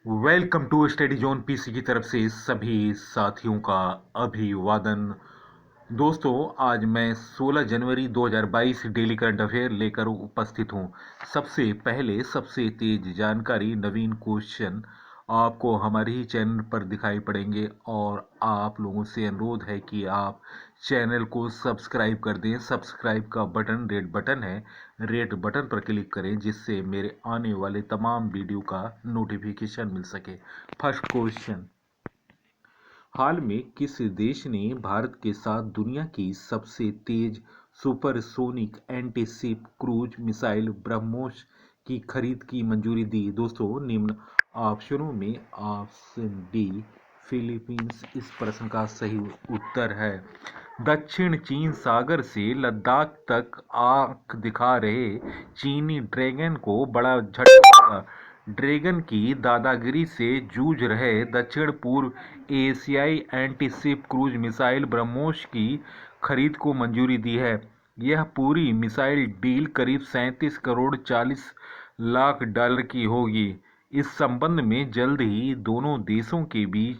Welcome to study zone PC की तरफ से सभी साथियों का अभिवादन। दोस्तों, आज मैं 16 जनवरी 2022 डेली करंट अफेयर लेकर उपस्थित हूं। सबसे पहले सबसे तेज जानकारी, नवीन क्वेश्चन आपको हमारे ही चैनल पर दिखाई पड़ेंगे और आप लोगों से अनुरोध है कि आप चैनल को सब्सक्राइब कर दें। सब्सक्राइब का बटन रेड बटन है, रेड बटन पर क्लिक करें जिससे मेरे आने वाले तमाम वीडियो का नोटिफिकेशन मिल सके। फर्स्ट क्वेश्चन, हाल में किस देश ने भारत के साथ दुनिया की सबसे तेज supersonic antiship cruise missile BrahMos की खरीद की मंजूरी दी? दोस्तों, निम्न ऑप्शनों में ऑप्शन डी फिलीपींस इस प्रश्न का सही उत्तर है। दक्षिण चीन सागर से लद्दाख तक आंख दिखा रहे चीनी ड्रैगन को बड़ा झटका लगा। ड्रैगन की दादागिरी से जूझ रहे दक्षिण पूर्व एशियाई एंटीशिप क्रूज मिसाइल ब्रह्मोस की खरीद को मंजूरी दी है। यह पूरी मिसाइल डील करीब 37 करोड़ 40 लाख डॉलर की होगी। इस संबंध में जल्द ही दोनों देशों के बीच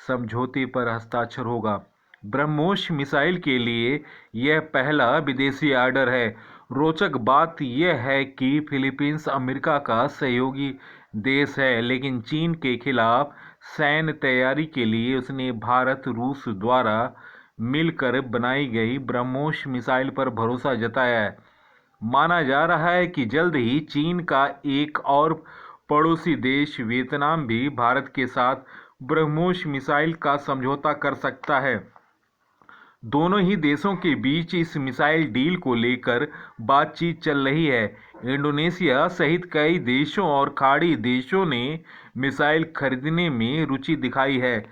समझौते पर हस्ताक्षर होगा। ब्रह्मोस मिसाइल के लिए यह पहला विदेशी ऑर्डर है। रोचक बात यह है कि फिलीपींस अमेरिका का सहयोगी देश है, लेकिन चीन के खिलाफ सैन्य तैयारी के लिए उसने भारत रूस द्वारा मिलकर बनाई गई ब्रह्मोस मिसाइल पर भरोसा जताया है। माना जा रहा है कि जल्द ही चीन का एक और पड़ोसी देश वियतनाम भी भारत के साथ ब्रह्मोस मिसाइल का समझौता कर सकता है। दोनों ही देशों के बीच इस मिसाइल डील को लेकर बातचीत चल रही है। इंडोनेशिया सहित कई देशों और खाड़ी देशों ने मिसाइल खरीदने में रुचि दिखाई है।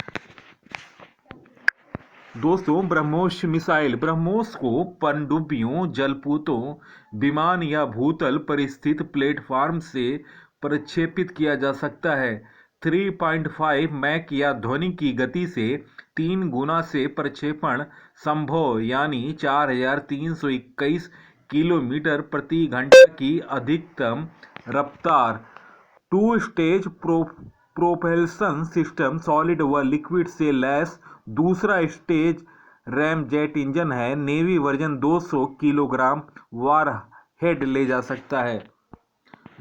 दोस्तों, ब्रह्मोस मिसाइल, ब्रह्मोस को पनडुब्बियों, जलपोतों, विमान या भूतल पर स्थित प्लेटफॉर्म से प्रक्षेपित किया जा सकता है। 3.5 मैक या ध्वनि की गति से 3 गुना से प्रक्षेपण संभव, यानी 4321 किलोमीटर प्रति घंटा की अधिकतम रफ्तार। Two stage propulsion system, solid व लिक्विड से लैस दूसरा स्टेज रैमजेट इंजन है। Navy version 200 kilogram warhead ले जा सकता है।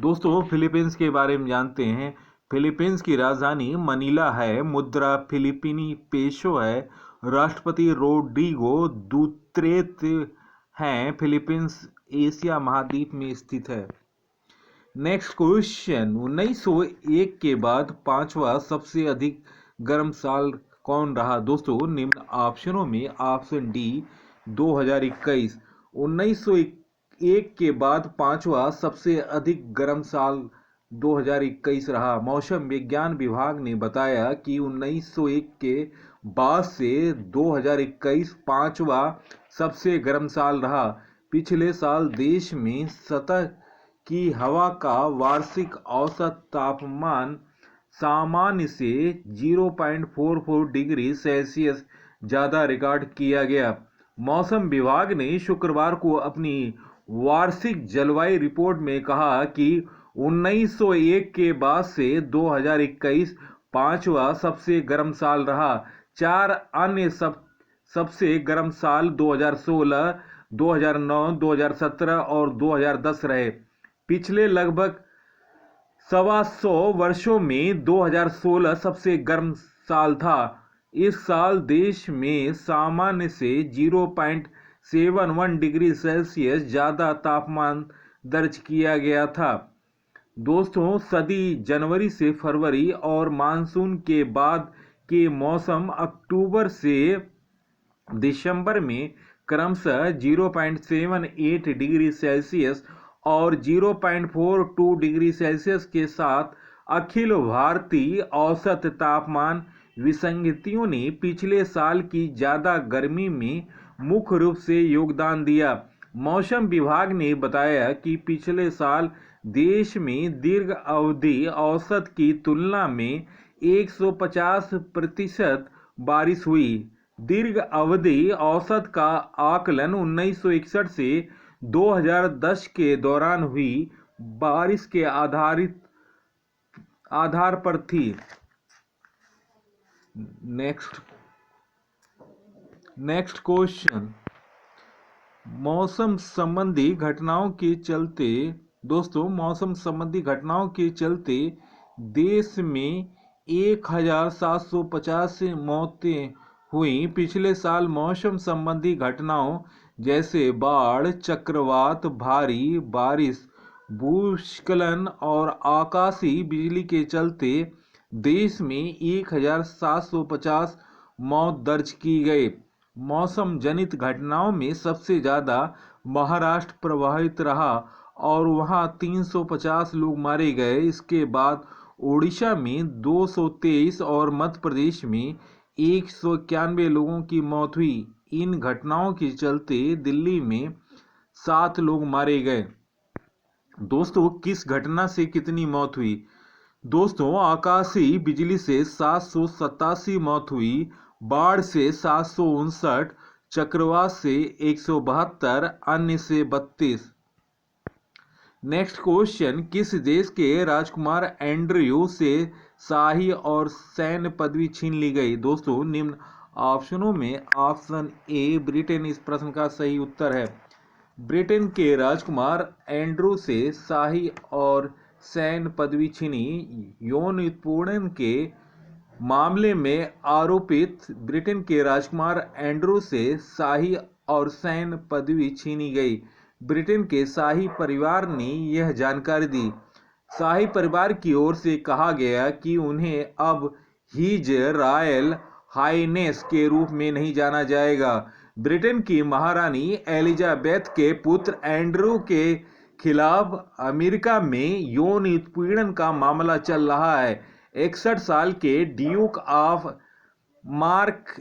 दोस्तों, फिलीपींस के बारे में जानते हैं। फिलीपींस की राजधानी मनीला है। मुद्रा फिलिपीनी पेसो है। राष्ट्रपति रोड्रिगो दुतेर्ते हैं। फिलीपींस एशिया महाद्वीप में स्थित है। नेक्स्ट क्वेश्चन, 1901 के बाद पांचवा सबसे अधिक गर्म साल कौन रहा? दोस्तों, निम्न ऑप्शनों में ऑप्शन डी 2021। 1901 के बाद पांचवा सबसे अधिक गर्म साल 2021 रहा। मौसम विज्ञान विभाग ने बताया कि 1901 के बाद से 2021 पांचवा सबसे गर्म साल रहा। पिछले साल देश में सतह की हवा का वार्षिक औसत तापमान सामान्य से 0.44 डिग्री सेल्सियस ज़्यादा रिकॉर्ड किया गया। मौसम विभाग ने शुक्रवार को अपनी वार्षिक जलवायु रिपोर्ट में कहा कि 1901 के बाद से 2021 पांचवा सबसे गर्म साल रहा। चार अन्य सबसे गर्म साल 2016, 2009, 2017 और 2010 रहे। पिछले लगभग 125 वर्षों में 2016 सबसे गर्म साल था। इस साल देश में सामान्य से 0.71 डिग्री सेल्सियस ज़्यादा तापमान दर्ज किया गया था। दोस्तों, सदी जनवरी से फरवरी और मानसून के बाद के मौसम अक्टूबर से दिसंबर में क्रमशः 0.78 डिग्री सेल्सियस और 0.42 डिग्री सेल्सियस के साथ अखिल भारतीय औसत तापमान विसंगतियों ने पिछले साल की ज़्यादा गर्मी में मुख्य रूप से योगदान दिया। मौसम विभाग ने बताया कि पिछले साल देश में दीर्घ अवधि औसत की तुलना में 150% बारिश हुई। दीर्घ अवधि औसत का आकलन 1961 से 2010 के दौरान हुई बारिश के आधार पर थी। नेक्स्ट क्वेश्चन, मौसम संबंधी घटनाओं के चलते दोस्तों मौसम संबंधी घटनाओं के चलते देश में 1750 मौतें हुई। पिछले साल मौसम संबंधी घटनाओं जैसे बाढ़, चक्रवात, भारी बारिश, भूस्खलन और आकाशीय बिजली के चलते देश में 1750 मौत दर्ज की गई। मौसम जनित घटनाओं में सबसे ज़्यादा महाराष्ट्र प्रभावित रहा और वहां 350 लोग मारे गए। इसके बाद ओडिशा में 223 और मध्य प्रदेश में 191 लोगों की मौत हुई। इन घटनाओं के चलते दिल्ली में 7 लोग मारे गए। दोस्तों किस घटना से कितनी मौत हुई? दोस्तों आकाशीय बिजली से 787 मौत हुई, बाढ़ से 759, चक्रवात से 172, अन्य से 32। नेक्स्ट क्वेश्चन, किस देश के राजकुमार एंड्रयू से शाही और सैन्य पदवी छीन ली गई? दोस्तों निम्न ऑप्शनों में ऑप्शन ए ब्रिटेन इस प्रश्न का सही उत्तर है। ब्रिटेन के राजकुमार एंड्रू से शाही और सैन्य पदवी छीनी। यौन उत्पीड़न के मामले में आरोपित ब्रिटेन के राजकुमार एंड्रू से शाही और सैन्य पदवी छीनी गई। ब्रिटेन के शाही परिवार ने यह जानकारी दी। शाही परिवार की ओर से कहा गया कि उन्हें अब हिज रॉयल हाइनेस के रूप में नहीं जाना जाएगा। ब्रिटेन की महारानी एलिजाबेथ के पुत्र एंड्रू के खिलाफ अमेरिका में यौन उत्पीड़न का मामला चल रहा है। 61 साल के ड्यूक ऑफ मार्क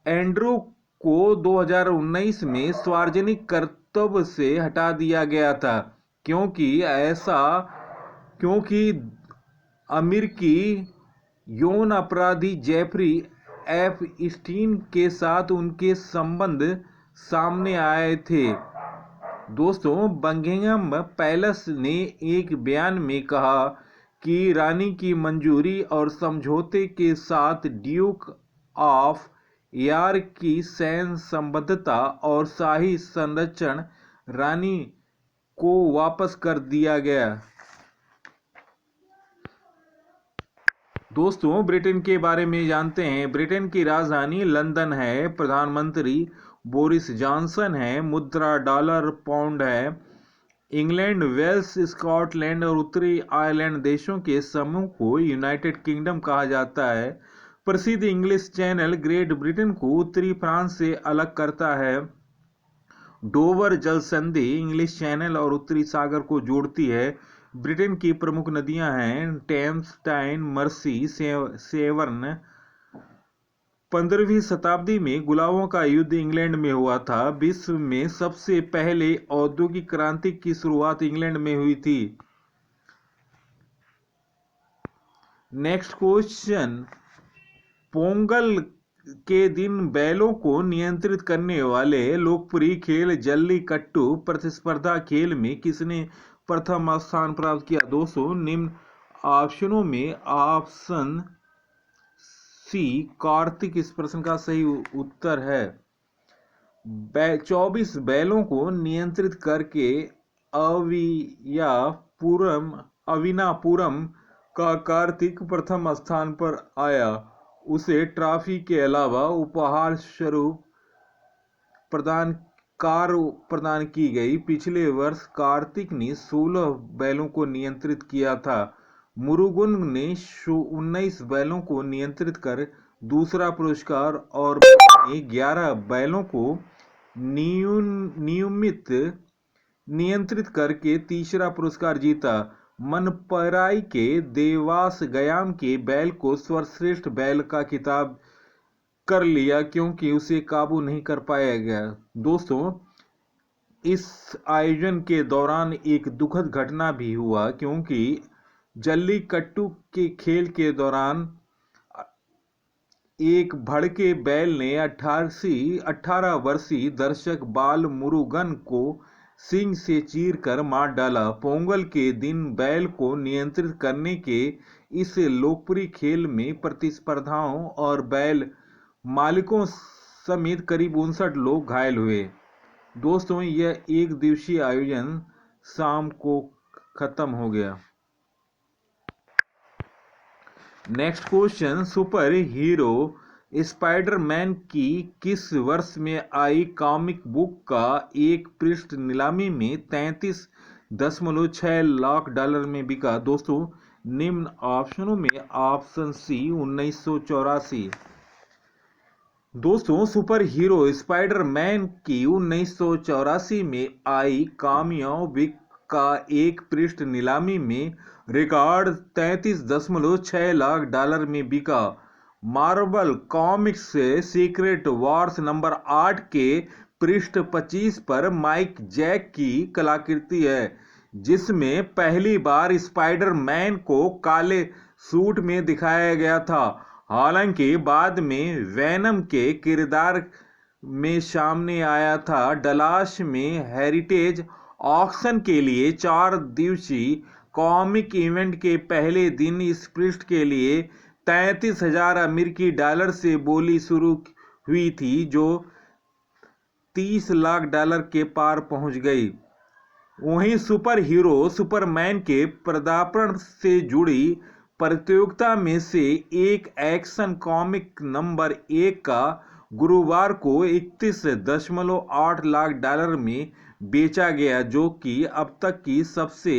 एंड्रू को 2019 में सार्वजनिक कर्तव्य से हटा दिया गया था क्योंकि अमेरिकी यौन अपराधी जेफरी एपस्टीन के साथ उनके संबंध सामने आए थे। दोस्तों बकिंघम पैलेस ने एक बयान में कहा कि रानी की मंजूरी और समझौते के साथ ड्यूक ऑफ यॉर्क की सैन्य संबद्धता और शाही संरक्षण रानी को वापस कर दिया गया। दोस्तों ब्रिटेन के बारे में जानते हैं। ब्रिटेन की राजधानी लंदन है। प्रधानमंत्री बोरिस जॉनसन है। मुद्रा डॉलर पाउंड है। इंग्लैंड, वेल्स, स्कॉटलैंड और उत्तरी आयरलैंड देशों के समूह को यूनाइटेड किंगडम कहा जाता है। प्रसिद्ध इंग्लिश चैनल ग्रेट ब्रिटेन को उत्तरी फ्रांस से अलग करता है। डोवर जल संधि इंग्लिश चैनल और उत्तरी सागर को जोड़ती है। ब्रिटेन की प्रमुख नदियां हैं टेम्स, टाइन, मर्सी, सेवर्न। 15वीं शताब्दी में गुलाबों का युद्ध इंग्लैंड में हुआ था। विश्व में सबसे पहले औद्योगिक क्रांति की शुरुआत इंग्लैंड में हुई थी। नेक्स्ट क्वेश्चन, पोंगल के दिन बैलों को नियंत्रित करने वाले लोकप्रिय खेल जल्लीकट्टू प्रतिस्पर्धा खेल में किसने प्रथम स्थान प्राप्त किया? दोस्तों निम्न ऑप्शनों में ऑप्शन सी कार्तिक इस प्रश्न का सही उत्तर है। 24 बैलों को नियंत्रित करके अविनापुरम का कार्तिक प्रथम स्थान पर आया। उसे ट्रॉफी के अलावा उपहार स्वरूप प्रदान की गई। पिछले वर्ष कार्तिक ने 16 बैलों को नियंत्रित किया था। मुरुगन ने 19 बैलों को नियंत्रित कर दूसरा पुरस्कार और ने 11 बैलों को नियंत्रित करके तीसरा पुरस्कार जीता। मनपराई के देवास गयाम के बैल को सर्वश्रेष्ठ बैल का खिताब कर लिया क्योंकि उसे काबू नहीं कर पाया गया। दोस्तों इस आयोजन के दौरान एक दुखद घटना भी हुआ क्योंकि जल्लीकट्टू के खेल के दौरान एक भड़के बैल ने 18 वर्षीय दर्शक बाल मुरुगन को सींग से चीर कर मार डाला। पोंगल के दिन बैल को नियंत्रित करने के इस लोकप्रिय खेल में प्रतिस्पर्धाओं और बैल मालिकों समेत करीब 59 लोग घायल हुए। दोस्तों, यह एक दिवसीय आयोजन शाम को खत्म हो गया। Next question, super hero Spiderman की किस वर्ष में आई कॉमिक बुक का एक पृष्ठ नीलामी में 33.6 लाख डॉलर में बिका? दोस्तों, निम्न ऑप्शनों में ऑप्शन सी 1984। दोस्तों, सुपर हीरो स्पाइडरमैन की 1984 में आई कॉमिक का एक पृष्ठ नीलामी में रिकॉर्ड 33.6 लाख डॉलर में बिका। Marvel comics secret Wars number 8 के पृष्ठ 25 पर माइक जैक की कलाकृति है, जिसमें पहली बार स्पाइडरमैन को काले सूट में दिखाया गया था। हालांकि बाद में वेनम के किरदार में सामने आया था। डलास में हेरिटेज ऑक्शन के लिए 4 दिवसीय कॉमिक इवेंट के पहले दिन इस पृष्ठ के लिए 33,000 अमेरिकी डॉलर से बोली शुरू हुई थी, जो 30 लाख डॉलर के पार पहुंच गई। वहीं सुपर हीरो सुपरमैन के पदार्पण से जुड़ी प्रतियोगिता में से एक एक्शन कॉमिक नंबर 1 का गुरुवार को 31.8 लाख डॉलर में बेचा गया, जो कि अब तक की सबसे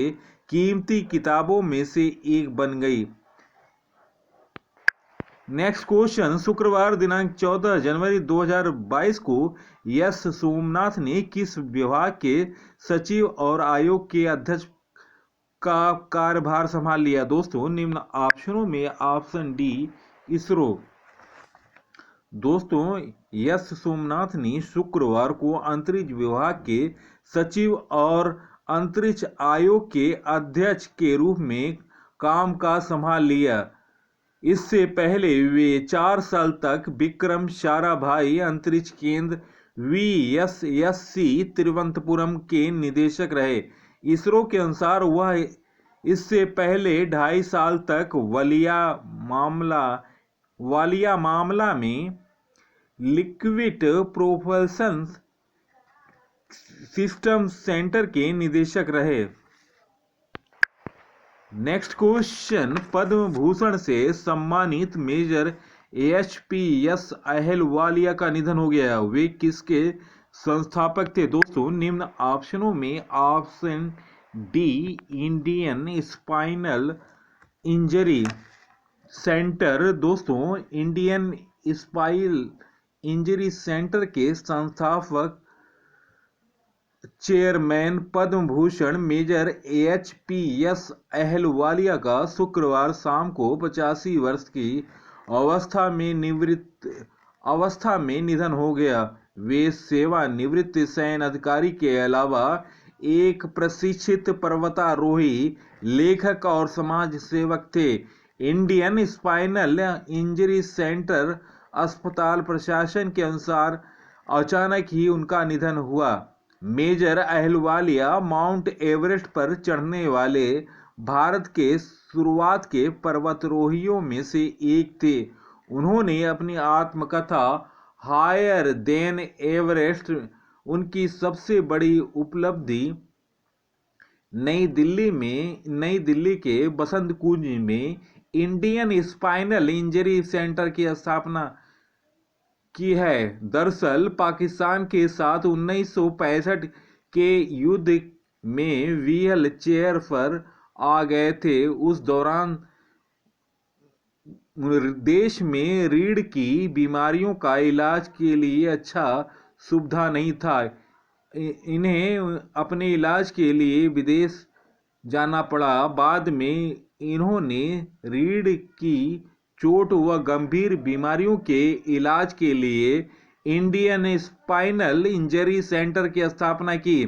कीमती किताबों में से एक बन गई। नेक्स्ट क्वेश्चन, शुक्रवार दिनांक 14 जनवरी 2022 को एस सोमनाथ ने किस विभाग के सचिव और आयोग के अध्यक्ष का कार्यभार संभाल लिया? दोस्तों, निम्न ऑप्शनों में ऑप्शन डी इसरो। दोस्तों, एस सोमनाथ ने शुक्रवार को अंतरिक्ष विभाग के सचिव और अंतरिक्ष आयोग के अध्यक्ष के रूप में कामकाज संभाल लिया। इससे पहले वे 4 साल तक विक्रम साराभाई अंतरिक्ष केंद्र VSSC तिरुवनंतपुरम के निदेशक रहे। इसरो के अनुसार वह इससे पहले 2.5 साल तक वालिया मामला में लिक्विड प्रोपल्शन सिस्टम सेंटर के निदेशक रहे। नेक्स्ट क्वेश्चन, पद्म भूषण से सम्मानित मेजर HPS अहलुवालिया का निधन हो गया। वे किसके संस्थापक थे? दोस्तों, निम्न ऑप्शनों में option D Indian spinal injury centre. दोस्तों, इंडियन स्पाइनल इंजरी सेंटर के संस्थापक chairman Padma Bhushan major HPS Ahluwalia का शुक्रवार शाम को 85 वर्ष की अवस्था में निधन हो गया। वे सेवानिवृत्त सैन्य अधिकारी के अलावा एक प्रशिक्षित पर्वतारोही, लेखक और समाज सेवक थे। इंडियन स्पाइनल इंजरी सेंटर अस्पताल प्रशासन के अनुसार अचानक ही उनका निधन हुआ। मेजर अहलुवालिया माउंट एवरेस्ट पर चढ़ने वाले भारत के शुरुआत के पर्वतारोहियों में से एक थे। उन्होंने अपनी आत्मकथा हायर देन एवरेस्ट, उनकी सबसे बड़ी उपलब्धि, नई दिल्ली के बसंत कुंज में इंडियन स्पाइनल इंजरी सेंटर की स्थापना की है। दरअसल पाकिस्तान के साथ 1965 के युद्ध में व्हील चेयर पर आ गए थे। उस दौरान देश में रीढ़ की बीमारियों का इलाज के लिए अच्छा सुविधा नहीं था। इन्हें अपने इलाज के लिए विदेश जाना पड़ा। बाद में इन्होंने रीढ़ की चोट व गंभीर बीमारियों के इलाज के लिए इंडियन स्पाइनल इंजरी सेंटर की स्थापना की,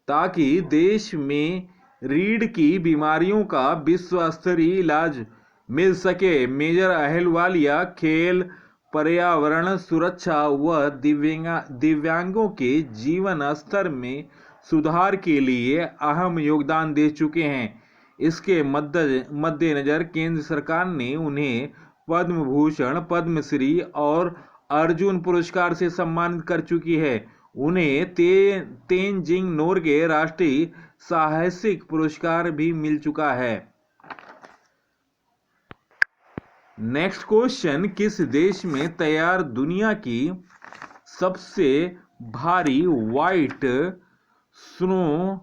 ताकि देश में रीढ़ की बीमारियों का विश्व स्तरीय इलाज मिल सके। मेजर अहलुवालिया खेल, पर्यावरण सुरक्षा व दिव्यांगों के जीवन स्तर में सुधार के लिए अहम योगदान दे चुके हैं। इसके मद्देनजर केंद्र सरकार ने उन्हें पद्म भूषण, पद्मश्री और अर्जुन पुरस्कार से सम्मानित कर चुकी है। उन्हें तेनजिंग नोरगे राष्ट्रीय साहसिक पुरस्कार भी मिल चुका है। नेक्स्ट क्वेश्चन, किस देश में तैयार दुनिया की सबसे भारी व्हाइट स्नो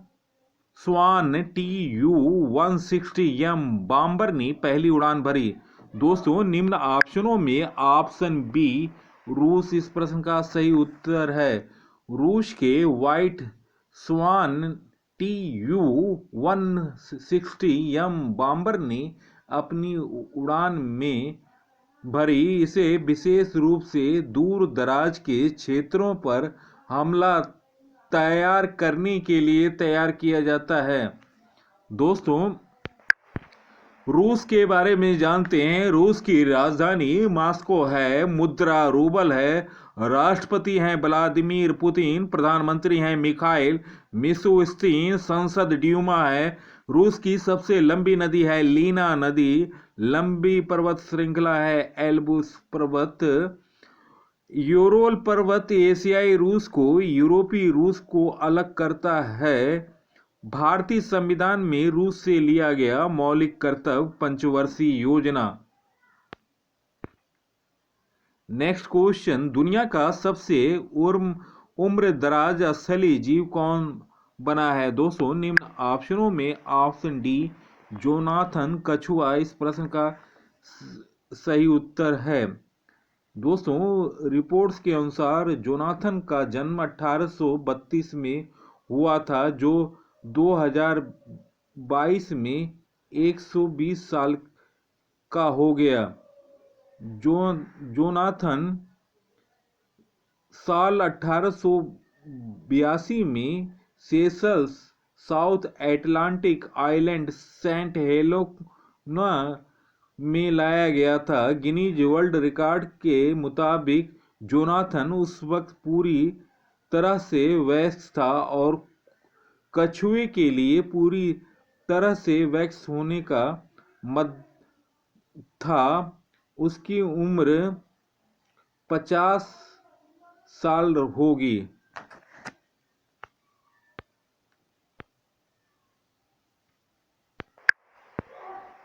स्वान TU-160M बॉम्बर ने पहली उड़ान भरी? दोस्तों, निम्न ऑप्शनों में ऑप्शन बी रूस इस प्रश्न का सही उत्तर है। रूस के व्हाइट स्वान TU-160M बॉम्बर ने अपनी उड़ान में भरी। इसे विशेष रूप से दूर दराज के क्षेत्रों पर हमला तैयार करने के लिए तैयार किया जाता है। दोस्तों, रूस के बारे में जानते हैं। रूस की राजधानी मॉस्को है, मुद्रा रूबल है, राष्ट्रपति हैं व्लादिमीर पुतिन, प्रधानमंत्री हैं मिखाइल मिशुस्तिन, संसद ड्यूमा है। रूस की सबसे लंबी नदी है लीना नदी, लंबी पर्वत श्रृंखला है एल्ब्रूस पर्वत, यूरोल पर्वत एशियाई रूस को यूरोपीय रूस को अलग करता है। भारतीय संविधान में रूस से लिया गया मौलिक कर्तव्य पंचवर्षीय योजना। नेक्स्ट क्वेश्चन, दुनिया का सबसे उम्रदराज स्थलीय जीव कौन बना है? दोस्तों, निम्न ऑप्शनों में ऑप्शन डी जोनाथन कछुआ इस प्रश्न का सही उत्तर है। दोस्तों, रिपोर्ट्स के अनुसार जोनाथन का जन्म 1832 में हुआ था, जो 2022 में 120 साल का हो गया। जोनाथन साल 1882 में Seychelles, South Atlantic island Saint Helena में लाया गया था। गिनीज वर्ल्ड रिकॉर्ड के मुताबिक जोनाथन उस वक्त पूरी तरह से वयस्क था और कछुए के लिए पूरी तरह से वयस्क होने का मत था। उसकी उम्र 50 साल होगी।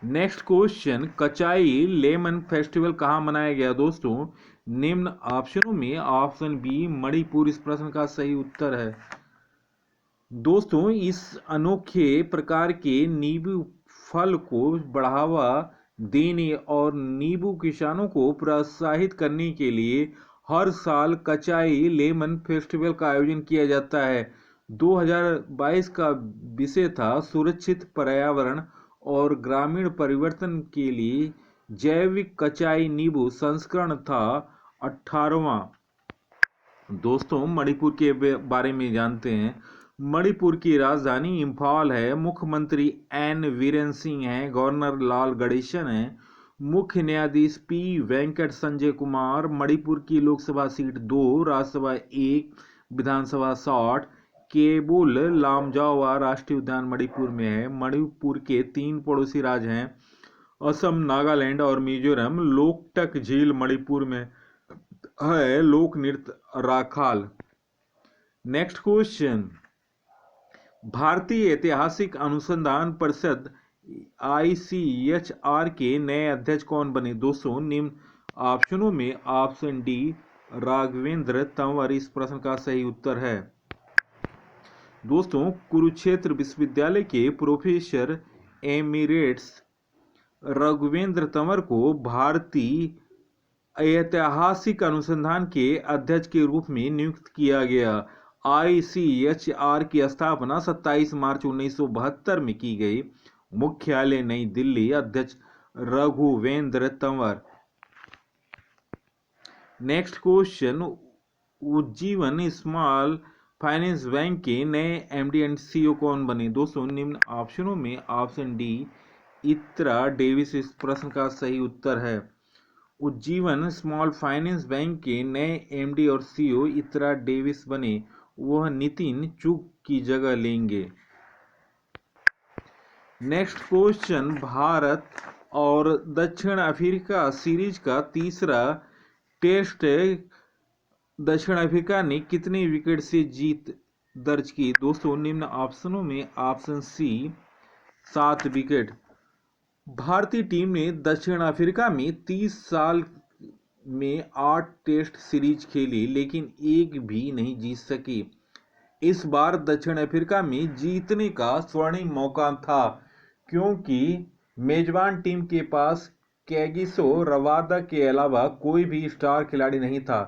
नेक्स्ट क्वेश्चन, कचाई लेमन फेस्टिवल कहाँ मनाया गया? दोस्तों, निम्न ऑप्शनों में ऑप्शन बी मणिपुर इस प्रश्न का सही उत्तर है। दोस्तों, इस अनोखे प्रकार के नींबू फल को बढ़ावा देने और नींबू किसानों को प्रोत्साहित करने के लिए हर साल कचाई लेमन फेस्टिवल का आयोजन किया जाता है। 2022 का विषय था सुरक्षित पर्यावरण और ग्रामीण परिवर्तन के लिए जैविक कचाई नींबू संस्करण था 18वां। दोस्तों, मणिपुर के बारे में जानते हैं। मणिपुर की राजधानी इम्फाल है। मुख्यमंत्री एन वीरेन सिंह हैं, गवर्नर लाल गणेशन हैं, मुख्य न्यायाधीश पी वेंकट संजय कुमार। मणिपुर की लोकसभा सीट 2, राज्यसभा 1, विधानसभा 60। केबुल लामजावा राष्ट्रीय उद्यान मणिपुर में है। मणिपुर के 3 पड़ोसी राज्य हैं, असम, नागालैंड और मिजोरम। लोकटक झील मणिपुर में है। लोक नृत्य राखाल। नेक्स्ट क्वेश्चन, भारतीय ऐतिहासिक अनुसंधान परिषद ICHR के नए अध्यक्ष कौन बने? दोस्तों, निम्न ऑप्शनों में ऑप्शन डी राघवेंद्र तंवर इस प्रश्न का सही उत्तर है। दोस्तों, कुरुक्षेत्र विश्वविद्यालय के प्रोफेसर एमिरेट्स राघवेंद्र तंवर को भारतीय ऐतिहासिक अनुसंधान के अध्यक्ष के रूप में नियुक्त किया गया। ICHR की स्थापना 27 मार्च 1972 में की गई। मुख्यालय नई दिल्ली। अध्यक्ष Raghuvendra Tanwar. Next question, Ujjivan small finance bank के नए MD एंड CEO कौन बने? दोस्तों, निम्न ऑप्शनों में ऑप्शन डी इत्रा डेविस इस प्रश्न का सही उत्तर है। उज्जीवन स्मॉल फाइनेंस बैंक के नए MD और CEO इत्रा डेविस बने। वह नितिन चुग की जगह लेंगे। नेक्स्ट क्वेश्चन, भारत और दक्षिण अफ्रीका सीरीज का तीसरा टेस्ट दक्षिण अफ्रीका ने कितने विकेट से जीत दर्ज की? दोस्तों निम्न ऑप्शनों में ऑप्शन सी 7 विकेट। भारतीय टीम ने दक्षिण अफ्रीका में 30 साल में 8 टेस्ट सीरीज खेली लेकिन एक भी नहीं जीत सकी। इस बार दक्षिण अफ्रीका में जीतने का स्वर्णिम मौका था क्योंकि मेजबान टीम के पास कैगिसो रबादा के अलावा कोई भी स्टार खिलाड़ी नहीं था।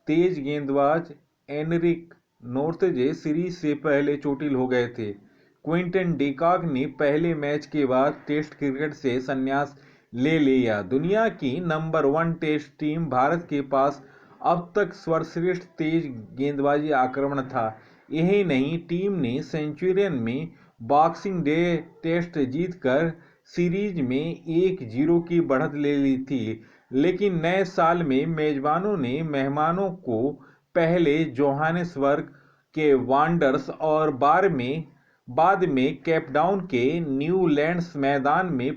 तेज गेंदबाज एनरिक नोर्तजे सीरीज से पहले चोटिल हो गए थे। क्विंटन डिकॉक ने पहले मैच के बाद टेस्ट क्रिकेट से संन्यास ले लिया। दुनिया की नंबर 1 टेस्ट टीम भारत के पास अब तक सर्वश्रेष्ठ तेज गेंदबाजी आक्रमण था। यही नहीं, टीम ने सेंचुरियन में बॉक्सिंग डे टेस्ट जीतकर सीरीज में 1-0 की बढ़त ले ली थी। लेकिन नए साल में मेजबानों ने मेहमानों को पहले जोहानिसबर्ग के वांडरर्स और बाद में केपटाउन के न्यूलैंड्स मैदान में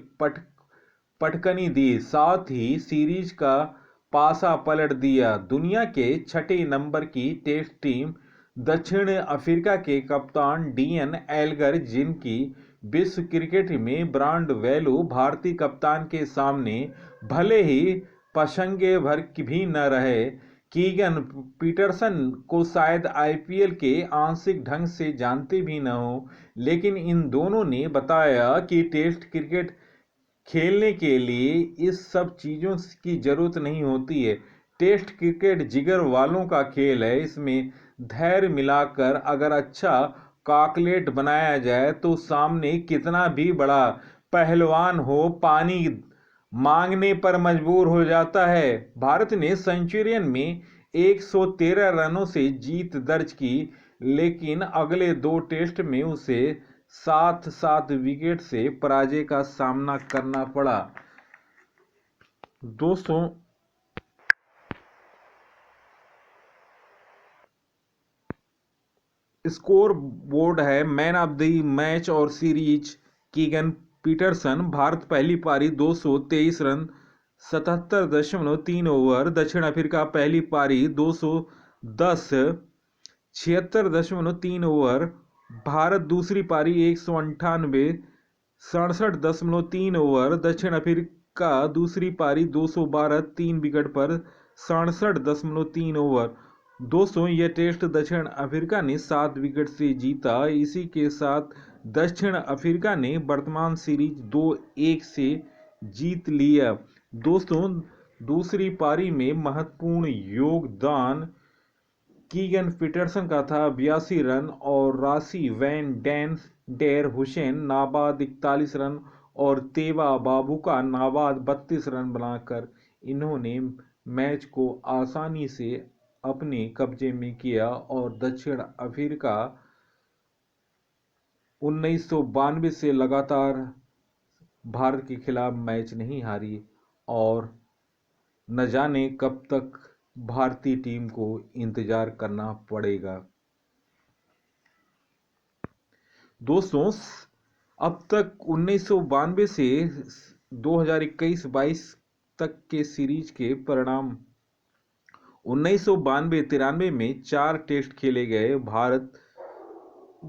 पटकनी दी। साथ ही सीरीज का पासा पलट दिया। दुनिया के 6 नंबर की टेस्ट टीम दक्षिण अफ्रीका के कप्तान डीएन एल्गर, जिनकी विश्व क्रिकेट में ब्रांड वैल्यू भारतीय कप्तान के सामने भले ही पसंगे भर भी न रहे, कीगन पीटरसन को शायद आईपीएल के आंशिक ढंग से जानते भी न हो, लेकिन इन दोनों ने बताया कि टेस्ट क्रिकेट खेलने के लिए इस सब चीज़ों की जरूरत नहीं होती है। टेस्ट क्रिकेट जिगर वालों का खेल है। इसमें धैर्य मिलाकर अगर अच्छा कॉकटेल बनाया जाए तो सामने कितना भी बड़ा पहलवान हो, पानी मांगने पर मजबूर हो जाता है। भारत ने सेंचुरियन में 113 रनों से जीत दर्ज की, लेकिन अगले 2 टेस्ट में उसे 7 विकेट से पराजय का सामना करना पड़ा। दोस्तों स्कोर बोर्ड है। मैन ऑफ द मैच और सीरीज कीगन पीटरसन। भारत पहली पारी 223 रन 77.3 ओवर। दक्षिण अफ्रीका पहली पारी 210 76.3 ओवर। भारत दूसरी पारी 198 67.3 ओवर। दक्षिण अफ्रीका दूसरी पारी 212 3 विकेट पर 67.3 ओवर। दोस्तों यह टेस्ट दक्षिण अफ्रीका ने 7 विकेट से जीता। इसी के साथ दक्षिण अफ्रीका ने वर्तमान सीरीज 2-1 से जीत लिया। दोस्तों दूसरी पारी में महत्वपूर्ण योगदान कीगन पीटरसन का था 82 रन और राशि वैन डेर हुसैन नाबाद 41 रन और तेवा बाबू का नाबाद 32 रन बनाकर इन्होंने मैच को आसानी से अपने कब्जे में किया और दक्षिण अफ्रीका 1992 से लगातार भारत के खिलाफ मैच नहीं हारी और न जाने कब तक भारतीय टीम को इंतजार करना पड़ेगा। दोस्तों अब तक 1992 से 2021-22 तक के सीरीज के परिणाम 1992-93 में 4 टेस्ट खेले गए। भारत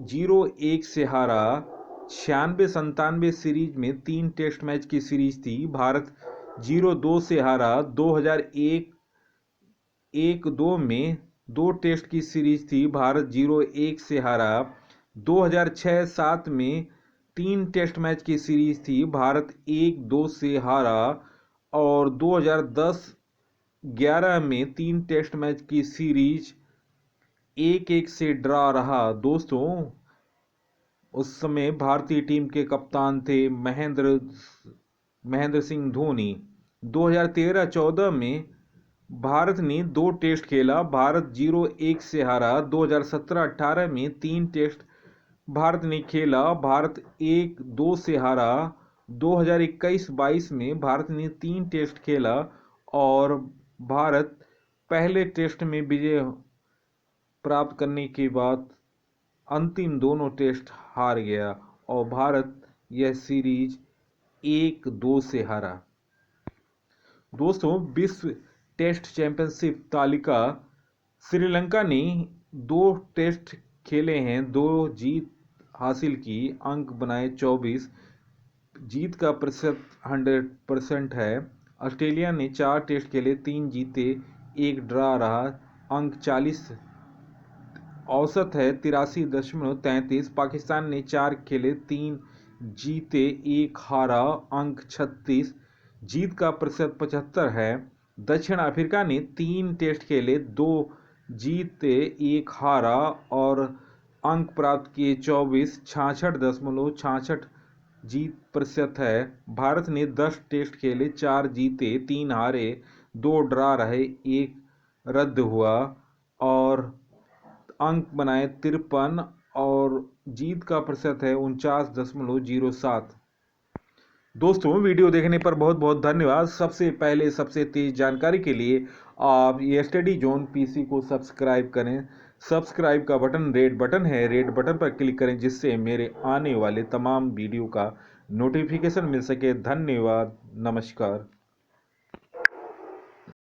0-1 से हारा। 96-97 सीरीज में 3 टेस्ट मैच की सीरीज थी। भारत 0-2 से हारा। 2001-1-2 में 2 टेस्ट की सीरीज थी। भारत 0-1 से हारा। 2006-7 में 3 टेस्ट मैच की सीरीज थी। भारत 1-2 से हारा और 2010-11 में 3 टेस्ट मैच की सीरीज 1-1 से ड्रा रहा। दोस्तों उस समय भारतीय टीम के कप्तान थे महेंद्र सिंह धोनी। 2013-14 में भारत ने 2 टेस्ट खेला। भारत 0-1 से हारा। 2017-18 में 3 टेस्ट भारत ने खेला। भारत 1-2 से हारा। 2021-22 में भारत ने 3 टेस्ट खेला और भारत पहले टेस्ट में विजय प्राप्त करने के बाद अंतिम दोनों टेस्ट हार गया और भारत यह सीरीज 1-2 से हारा। दोस्तों, विश्व टेस्ट चैंपियनशिप तालिका श्रीलंका ने 2 टेस्ट खेले हैं, 2 जीत हासिल की, अंक बनाए 24, जीत का प्रतिशत 100% है। ऑस्ट्रेलिया ने 4 टेस्ट खेले, 3 जीते, 1 ड्रा रहा, अंक 40 औसत है 83.33। पाकिस्तान ने 4 खेले, 3 जीते, 1 हारा, अंक 36, जीत का प्रतिशत 75 है। दक्षिण अफ्रीका ने 3 टेस्ट खेले, 2 जीते, 1 हारा और अंक प्राप्त किए 24, 66.66 जीत प्रतिशत है। भारत ने 10 टेस्ट खेले, 4 जीते, 3 हारे, 2 ड्रा रहे, 1 रद्द हुआ और अंक बनाए 53 और जीत का प्रतिशत है 49.07। दोस्तों, वीडियो देखने पर बहुत बहुत धन्यवाद। सबसे पहले सबसे तेज जानकारी के लिए आप ये स्टडी जोन पीसी को सब्सक्राइब करें। सब्सक्राइब का बटन रेड बटन है, रेड बटन पर क्लिक करें जिससे मेरे आने वाले तमाम वीडियो का नोटिफिकेशन मिल सके। धन्यवाद, नमस्कार।